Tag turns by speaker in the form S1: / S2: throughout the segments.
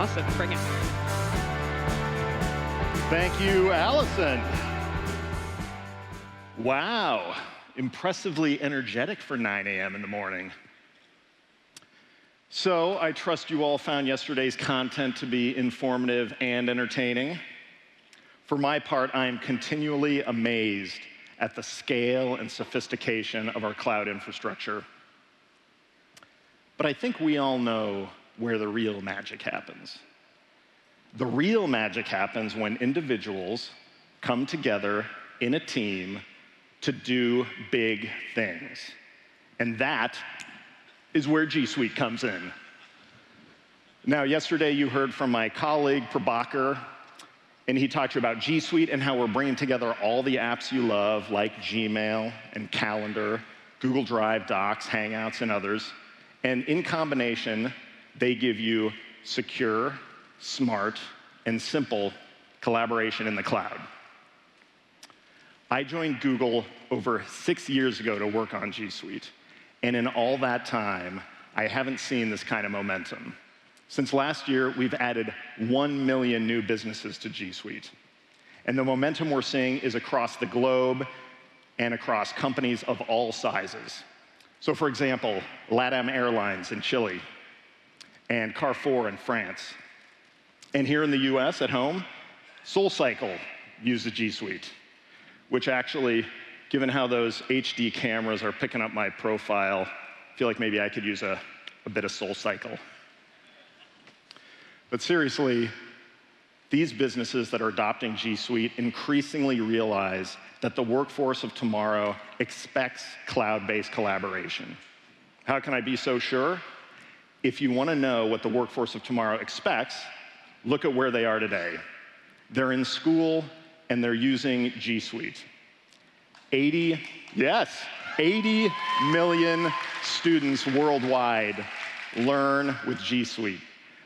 S1: Awesome. Bring it.
S2: Thank you, Allison. Wow, impressively energetic for 9 a.m. in the morning. So I trust you all found yesterday's content to be informative and entertaining. For my part, I am continually amazed at the scale and sophistication of our cloud infrastructure. But I think we all know where the real magic happens. The real magic happens when individuals come together in a team to do big things. And that is where G Suite comes in. Now, yesterday you heard from my colleague, Prabhakar, and he talked to you about G Suite and how we're bringing together all the apps you love, like Gmail and Calendar, Google Drive, Docs, Hangouts, and others. And in combination, they give you secure, smart, and simple collaboration in the cloud. I joined Google over 6 years ago to work on G Suite. And in all that time, I haven't seen this kind of momentum. Since last year, we've added 1 million new businesses to G Suite. And the momentum we're seeing is across the globe and across companies of all sizes. So for example, LATAM Airlines in Chile, and Carrefour in France. And here in the US at home, SoulCycle uses G Suite, which actually, given how those HD cameras are picking up my profile, I feel like maybe I could use a bit of SoulCycle. But seriously, these businesses that are adopting G Suite increasingly realize that the workforce of tomorrow expects cloud-based collaboration. How can I be so sure? If you want to know what the workforce of tomorrow expects, look at where they are today. They're in school and they're using G Suite. 80 million students worldwide learn with G Suite.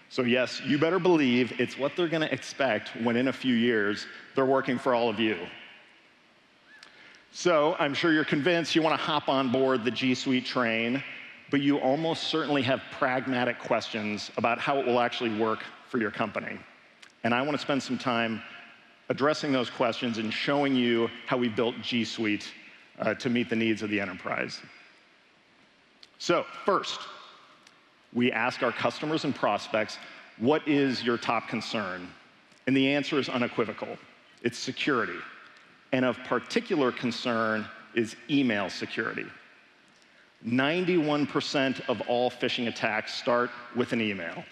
S2: So yes, you better believe it's what they're going to expect when in a few years they're working for all of you. So I'm sure you're convinced you want to hop on board the G Suite train, but you almost certainly have pragmatic questions about how it will actually work for your company. And I want to spend some time addressing those questions and showing you how we built G Suite to meet the needs of the enterprise. So first, we ask our customers and prospects, what is your top concern? And the answer is unequivocal. It's security. And of particular concern is email security. 91% of all phishing attacks start with an email.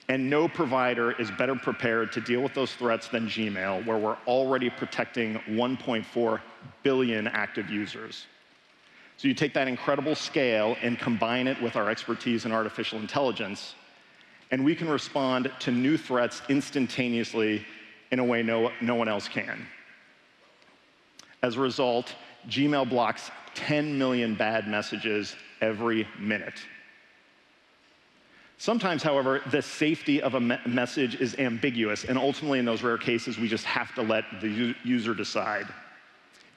S2: And no provider is better prepared to deal with those threats than Gmail, where we're already protecting 1.4 billion active users. So you take that incredible scale and combine it with our expertise in artificial intelligence, and we can respond to new threats instantaneously in a way no one else can. As a result, Gmail blocks 10 million bad messages every minute. Sometimes, however, the safety of a message is ambiguous, and ultimately in those rare cases, we just have to let the user decide.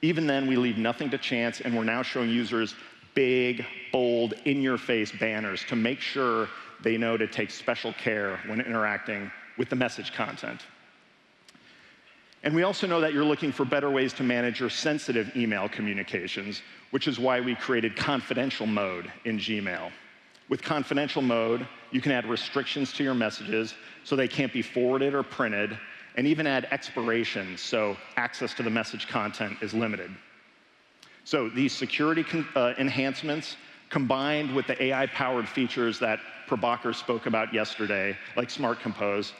S2: Even then, we leave nothing to chance, and we're now showing users big, bold, in-your-face banners to make sure they know to take special care when interacting with the message content. And we also know that you're looking for better ways to manage your sensitive email communications, which is why we created confidential mode in Gmail. With confidential mode, you can add restrictions to your messages so they can't be forwarded or printed, and even add expirations so access to the message content is limited. So these security enhancements, combined with the AI-powered features that Prabhakar spoke about yesterday, like Smart Compose,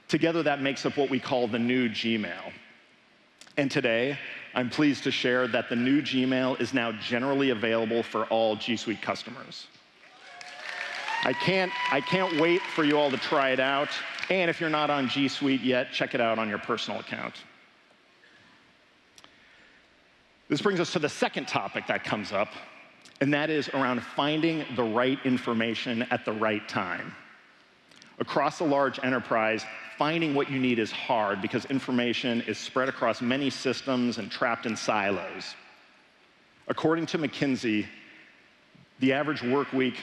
S2: together that makes up what we call the new Gmail. And today, I'm pleased to share that the new Gmail is now generally available for all G Suite customers. I can't wait for you all to try it out. And if you're not on G Suite yet, check it out on your personal account. This brings us to the second topic that comes up, and that is around finding the right information at the right time. Across a large enterprise, finding what you need is hard because information is spread across many systems and trapped in silos. According to McKinsey, the average work week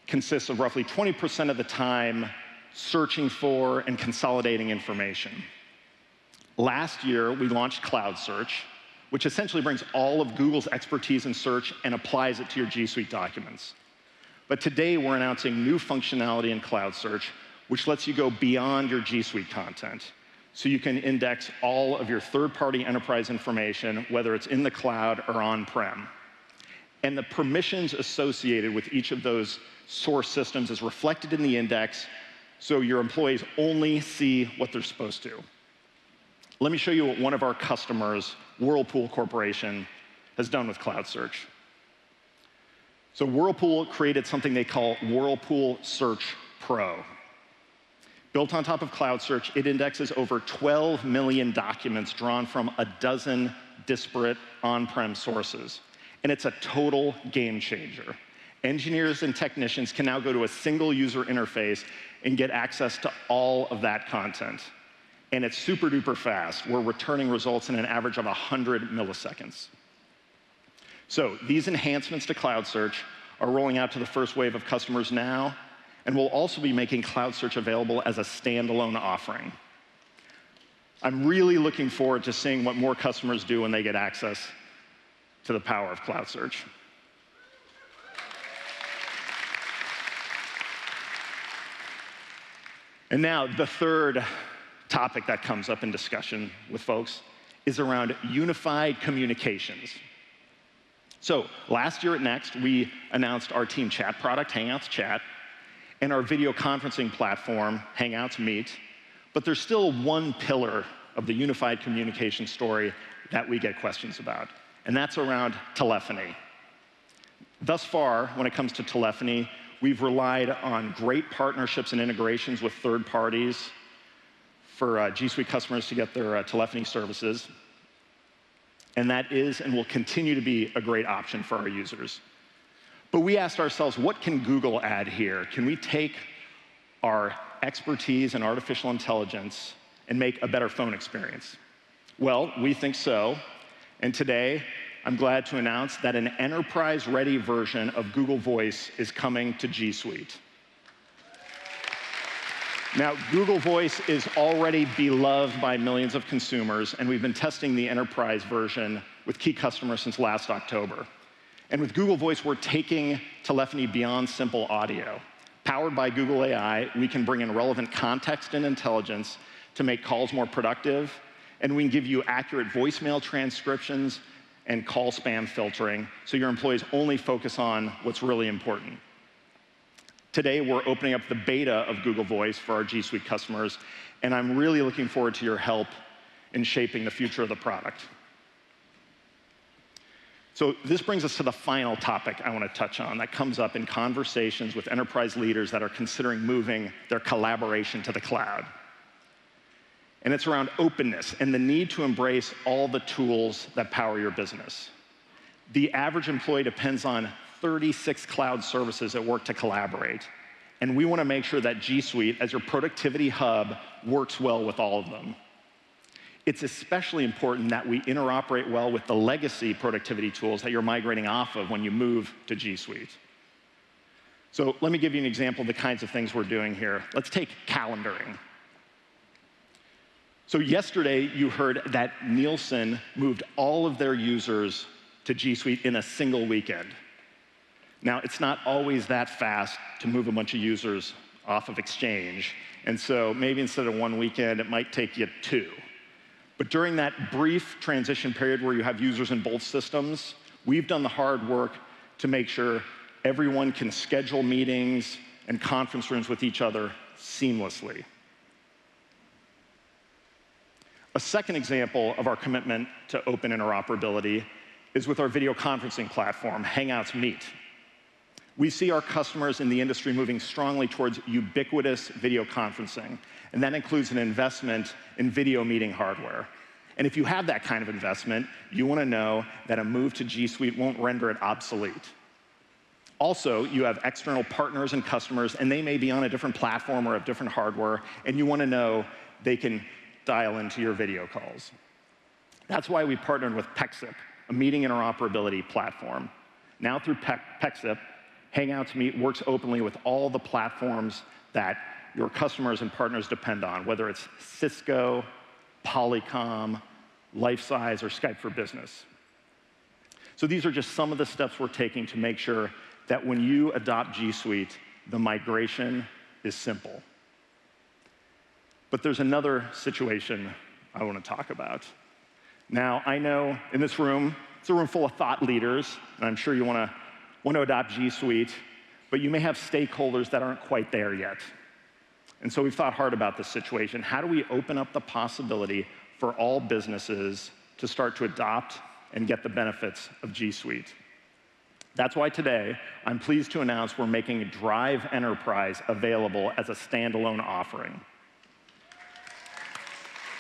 S2: consists of roughly 20% of the time searching for, and consolidating information. Last year, we launched Cloud Search, which essentially brings all of Google's expertise in search and applies it to your G Suite documents. But today, we're announcing new functionality in Cloud Search, which lets you go beyond your G Suite content. So you can index all of your third-party enterprise information, whether it's in the cloud or on-prem. And the permissions associated with each of those source systems is reflected in the index, so your employees only see what they're supposed to. Let me show you what one of our customers, Whirlpool Corporation, has done with Cloud Search. So Whirlpool created something they call Whirlpool Search Pro. Built on top of Cloud Search, it indexes over 12 million documents drawn from a dozen disparate on-prem sources. And it's a total game changer. Engineers and technicians can now go to a single user interface and get access to all of that content. And it's super duper fast. We're returning results in an average of 100 milliseconds. So these enhancements to Cloud Search are rolling out to the first wave of customers now, and we'll also be making Cloud Search available as a standalone offering. I'm really looking forward to seeing what more customers do when they get access to the power of Cloud Search. And now, the third topic that comes up in discussion with folks is around unified communications. So last year at Next, we announced our team chat product, Hangouts Chat, and our video conferencing platform, Hangouts Meet. But there's still one pillar of the unified communication story that we get questions about, and that's around telephony. Thus far, when it comes to telephony, we've relied on great partnerships and integrations with third parties for G Suite customers to get their telephony services. And that is and will continue to be a great option for our users. But we asked ourselves, what can Google add here? Can we take our expertise in artificial intelligence and make a better phone experience? Well, we think so. And today, I'm glad to announce that an enterprise-ready version of Google Voice is coming to G Suite. Now, Google Voice is already beloved by millions of consumers, and we've been testing the enterprise version with key customers since last October. And with Google Voice, we're taking telephony beyond simple audio. Powered by Google AI, we can bring in relevant context and intelligence to make calls more productive, and we can give you accurate voicemail transcriptions and call spam filtering, so your employees only focus on what's really important. Today, we're opening up the beta of Google Voice for our G Suite customers, and I'm really looking forward to your help in shaping the future of the product. So this brings us to the final topic I want to touch on that comes up in conversations with enterprise leaders that are considering moving their collaboration to the cloud. And it's around openness and the need to embrace all the tools that power your business. The average employee depends on 36 cloud services at work to collaborate. And we want to make sure that G Suite, as your productivity hub, works well with all of them. It's especially important that we interoperate well with the legacy productivity tools that you're migrating off of when you move to G Suite. So let me give you an example of the kinds of things we're doing here. Let's take calendaring. So yesterday, you heard that Nielsen moved all of their users to G Suite in a single weekend. Now, it's not always that fast to move a bunch of users off of Exchange, and so maybe instead of one weekend, it might take you 2. But during that brief transition period where you have users in both systems, we've done the hard work to make sure everyone can schedule meetings and conference rooms with each other seamlessly. A second example of our commitment to open interoperability is with our video conferencing platform, Hangouts Meet. We see our customers in the industry moving strongly towards ubiquitous video conferencing, and that includes an investment in video meeting hardware. And if you have that kind of investment, you want to know that a move to G Suite won't render it obsolete. Also, you have external partners and customers, and they may be on a different platform or have different hardware, and you want to know they can dial into your video calls. That's why we partnered with Pexip, a meeting interoperability platform. Now through Pexip, Hangouts Meet works openly with all the platforms that your customers and partners depend on, whether it's Cisco, Polycom, Lifesize, or Skype for Business. So these are just some of the steps we're taking to make sure that when you adopt G Suite, the migration is simple. But there's another situation I want to talk about. Now, I know in this room, it's a room full of thought leaders, and I'm sure you want to adopt G Suite, but you may have stakeholders that aren't quite there yet. And so we've thought hard about this situation. How do we open up the possibility for all businesses to start to adopt and get the benefits of G Suite? That's why today, I'm pleased to announce we're making Drive Enterprise available as a standalone offering.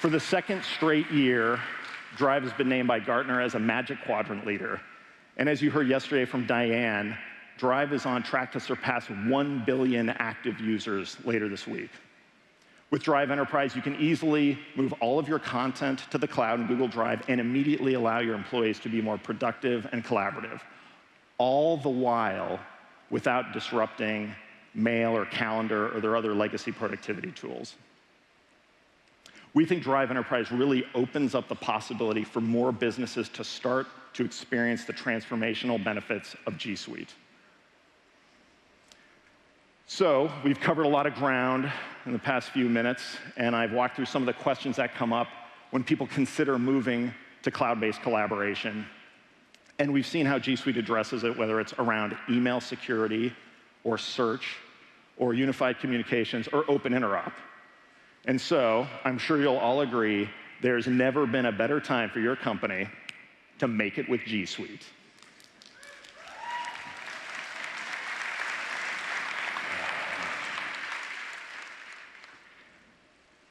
S2: For the second straight year, Drive has been named by Gartner as a Magic Quadrant leader. And as you heard yesterday from Diane, Drive is on track to surpass 1 billion active users later this week. With Drive Enterprise, you can easily move all of your content to the cloud in Google Drive and immediately allow your employees to be more productive and collaborative, all the while without disrupting Mail or Calendar or their other legacy productivity tools. We think Drive Enterprise really opens up the possibility for more businesses to start to experience the transformational benefits of G Suite. So we've covered a lot of ground in the past few minutes, and I've walked through some of the questions that come up when people consider moving to cloud-based collaboration. And we've seen how G Suite addresses it, whether it's around email security or search or unified communications or open interop. And so I'm sure you'll all agree there's never been a better time for your company to make it with G Suite.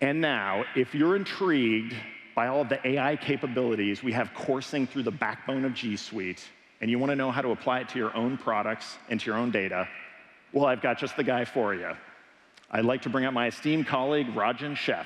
S2: And now, if you're intrigued by all of the AI capabilities we have coursing through the backbone of G Suite, and you want to know how to apply it to your own products and to your own data, well, I've got just the guy for you. I'd like to bring up my esteemed colleague, Rajan Sheth.